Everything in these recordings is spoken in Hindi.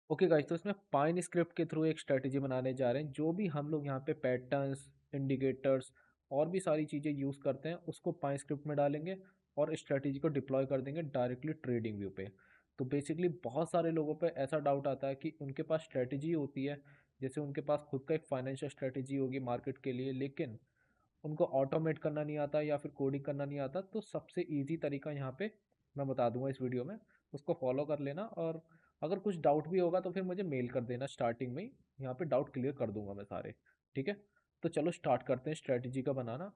ओके गाइस, तो इसमें पाइन स्क्रिप्ट के थ्रू एक स्ट्रेटजी बनाने जा रहे हैं। जो भी हम लोग यहाँ पे पैटर्न्स, इंडिकेटर्स और भी सारी चीज़ें यूज़ करते हैं उसको पाइन स्क्रिप्ट में डालेंगे और स्ट्रेटजी को डिप्लॉय कर देंगे डायरेक्टली ट्रेडिंग व्यू पे। तो बेसिकली बहुत सारे लोगों पे ऐसा डाउट आता है कि उनके पास स्ट्रेटजी होती है, जैसे उनके पास खुद का एक फाइनेंशियल स्ट्रेटजी होगी मार्केट के लिए, लेकिन उनको ऑटोमेट करना नहीं आता या फिर कोडिंग करना नहीं आता। तो सबसे ईजी तरीका यहाँ पे मैं बता दूंगा इस वीडियो में, उसको फॉलो कर लेना। और अगर कुछ डाउट भी होगा तो फिर मुझे मेल कर देना स्टार्टिंग में ही, यहाँ पे डाउट क्लियर कर दूंगा मैं सारे। ठीक है, तो चलो स्टार्ट करते हैं स्ट्रेटजी का बनाना।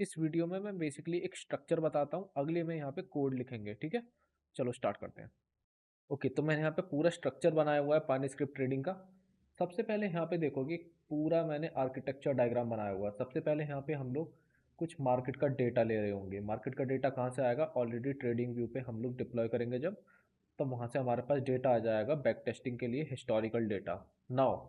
इस वीडियो में मैं बेसिकली एक स्ट्रक्चर बताता हूँ, अगले में यहाँ पे कोड लिखेंगे। ठीक है, चलो स्टार्ट करते हैं। ओके, तो मैंने यहाँ पे पूरा स्ट्रक्चर बनाया हुआ है पानी स्क्रिप्ट ट्रेडिंग का। सबसे पहले यहाँ पे देखोगे पूरा मैंने आर्किटेक्चर डायग्राम बनाया हुआ है। सबसे पहले यहाँ पे हम लोग कुछ मार्केट का डेटा ले रहे होंगे। मार्केट का डेटा कहाँ से आएगा? ऑलरेडी ट्रेडिंग व्यू पे हम लोग डिप्लॉय करेंगे जब, तब वहाँ से हमारे पास डेटा आ जाएगा बैक टेस्टिंग के लिए, हिस्टोरिकल डेटा। नाउ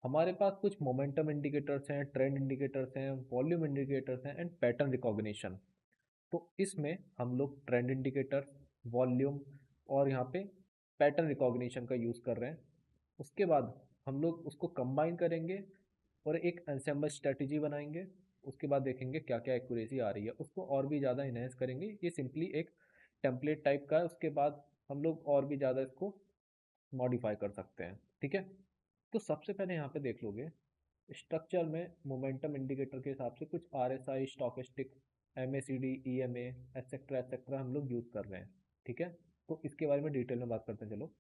हमारे पास कुछ मोमेंटम इंडिकेटर्स हैं, ट्रेंड इंडिकेटर्स हैं, वॉल्यूम इंडिकेटर्स हैं एंड पैटर्न रिकॉग्निशन। तो इसमें हम लोग ट्रेंड इंडिकेटर, वॉल्यूम और यहाँ पे पैटर्न रिकॉग्निशन का यूज़ कर रहे हैं। उसके बाद हम लोग उसको कंबाइन करेंगे और एक एंसेम्बल स्ट्रेटजी बनाएंगे। उसके बाद देखेंगे क्या क्या एक्यूरेसी आ रही है, उसको और भी ज़्यादा इन्हेंस करेंगे। ये सिंपली एक टेम्पलेट टाइप का है, उसके बाद हम लोग और भी ज़्यादा इसको मॉडिफाई कर सकते हैं। ठीक है, तो सबसे पहले यहाँ पे देख लोगे स्ट्रक्चर में मोमेंटम इंडिकेटर के हिसाब से कुछ RSI, stochastic, MACD, EMA etcetera हम लोग यूज़ कर रहे हैं। ठीक है, तो इसके बारे में डिटेल में बात करते हैं चलो।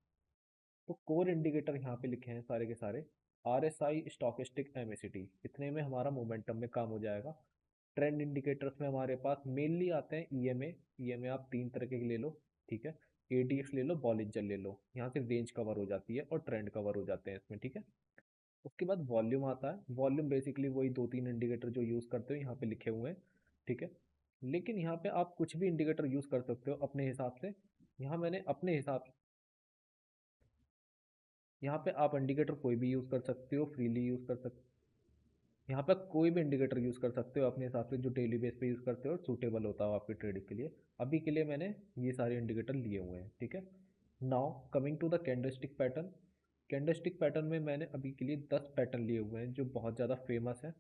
तो कोर इंडिकेटर यहाँ पे लिखे हैं सारे के सारे, RSI, स्टॉकेस्टिक, MACD, इतने में हमारा मोमेंटम में काम हो जाएगा। ट्रेंड इंडिकेटर्स में हमारे पास मेनली आते हैं EMA आप तीन तरह के ले लो। ठीक है, ADX ले लो, बॉलिंजर ले लो, यहाँ से रेंज कवर हो जाती है और ट्रेंड कवर हो जाते हैं इसमें। ठीक है, उसके बाद वॉल्यूम आता है। वॉल्यूम बेसिकली वही दो तीन इंडिकेटर जो यूज़ करते हो यहाँ पे लिखे हुए हैं। ठीक है, लेकिन यहाँ पे आप कुछ भी इंडिकेटर यूज़ कर सकते हो अपने हिसाब से। यहाँ मैंने अपने हिसाब, यहाँ पे आप इंडिकेटर कोई भी यूज़ कर सकते हो, फ्रीली यूज़ कर सकते, यहाँ पर कोई भी इंडिकेटर यूज़ कर सकते हो अपने हिसाब से जो डेली बेस पे यूज़ करते हो और सूटेबल होता हो आपकी ट्रेडिंग के लिए। अभी के लिए मैंने ये सारे इंडिकेटर लिए हुए हैं। ठीक है, now coming to the candlestick pattern. Candlestick pattern में मैंने अभी के लिए 10 पैटर्न लिए हुए हैं जो बहुत ज़्यादा फेमस है।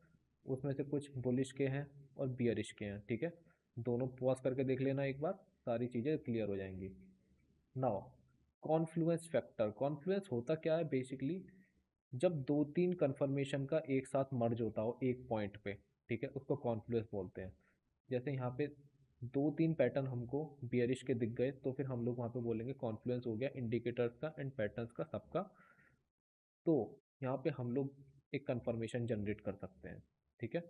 उसमें से कुछ बुलिश के हैं और बियरिश के हैं। ठीक है, दोनों पॉज करके देख लेना एक बार, सारी चीज़ें क्लियर हो जाएंगी। नाउ कॉन्फ्लुएंस फैक्टर, कॉन्फ्लुएंस होता क्या है बेसिकली? जब दो तीन कन्फर्मेशन का एक साथ मर्ज होता हो एक पॉइंट पे, ठीक है, उसको कॉन्फ्लुएंस बोलते हैं। जैसे यहाँ पे दो तीन पैटर्न हमको बियरिश के दिख गए तो फिर हम लोग वहाँ पे बोलेंगे कॉन्फ्लुएंस हो गया इंडिकेटर्स का एंड पैटर्न्स का सबका। तो यहाँ पे हम लोग एक कन्फर्मेशन जनरेट कर सकते हैं। ठीक है,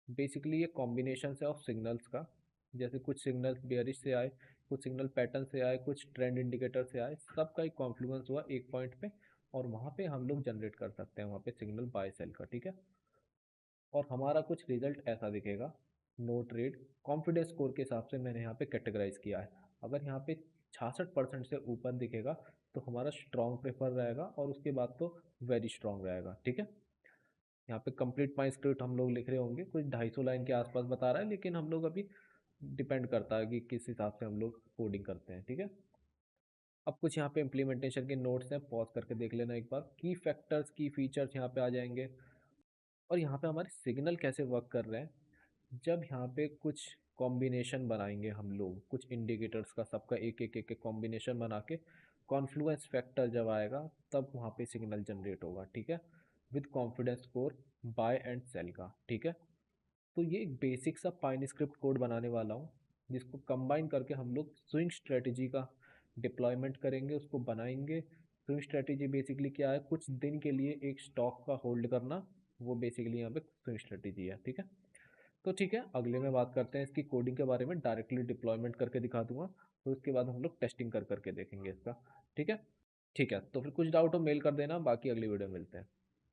बेसिकली ये कॉम्बिनेशन है ऑफ सिग्नल्स का। जैसे कुछ सिग्नल्स बियरिश से आए, कुछ सिग्नल पैटर्न से आए, कुछ ट्रेंड इंडिकेटर से आए, सबका एक कॉन्फ्लुएंस हुआ एक पॉइंट पे और वहाँ पे हम लोग जनरेट कर सकते हैं वहाँ पे सिग्नल बाय सेल का। ठीक है, और हमारा कुछ रिजल्ट ऐसा दिखेगा। नो ट्रेड कॉन्फिडेंस स्कोर के हिसाब से मैंने यहाँ पे कैटेगराइज किया है। अगर यहाँ पे 66% से ऊपर दिखेगा तो हमारा स्ट्रॉन्ग प्रेफर रहेगा और उसके बाद तो वेरी स्ट्रॉन्ग रहेगा। ठीक है, यहाँ पे कंप्लीट माई स्क्रिप्ट हम लोग लिख रहे होंगे, कुछ 250 लाइन के आसपास बता रहा है, लेकिन हम लोग अभी डिपेंड करता है कि किस हिसाब से हम लोग कोडिंग करते हैं। ठीक है, अब कुछ यहाँ पे इम्प्लीमेंटेशन के नोट्स हैं, पॉज करके देख लेना एक बार। की फैक्टर्स, की फीचर्स यहाँ पे आ जाएंगे और यहाँ पे हमारे सिग्नल कैसे वर्क कर रहे हैं। जब यहाँ पे कुछ कॉम्बिनेशन बनाएंगे हम लोग, कुछ इंडिकेटर्स का सबका एक एक एक कॉम्बिनेशन बना के कॉन्फ्लुएंस फैक्टर जब आएगा तब वहाँ पे सिग्नल जनरेट होगा। ठीक है, with confidence score buy and sell का। ठीक है, तो ये एक बेसिक सा पाइन स्क्रिप्ट कोड बनाने वाला हूँ जिसको कंबाइन करके हम लोग स्विंग स्ट्रेटजी का डिप्लॉयमेंट करेंगे, उसको बनाएंगे। स्विंग स्ट्रेटजी बेसिकली क्या है? कुछ दिन के लिए एक स्टॉक का होल्ड करना, वो बेसिकली यहाँ पे स्विंग स्ट्रेटजी है। ठीक है, तो ठीक है, अगले में बात करते हैं इसकी कोडिंग के बारे में, डायरेक्टली डिप्लॉयमेंट करके दिखा दूंगा। तो उसके बाद हम लोग टेस्टिंग कर करके देखेंगे इसका। ठीक है, ठीक है, तो फिर कुछ डाउट हो मेल कर देना, बाकी अगली वीडियो में मिलते हैं।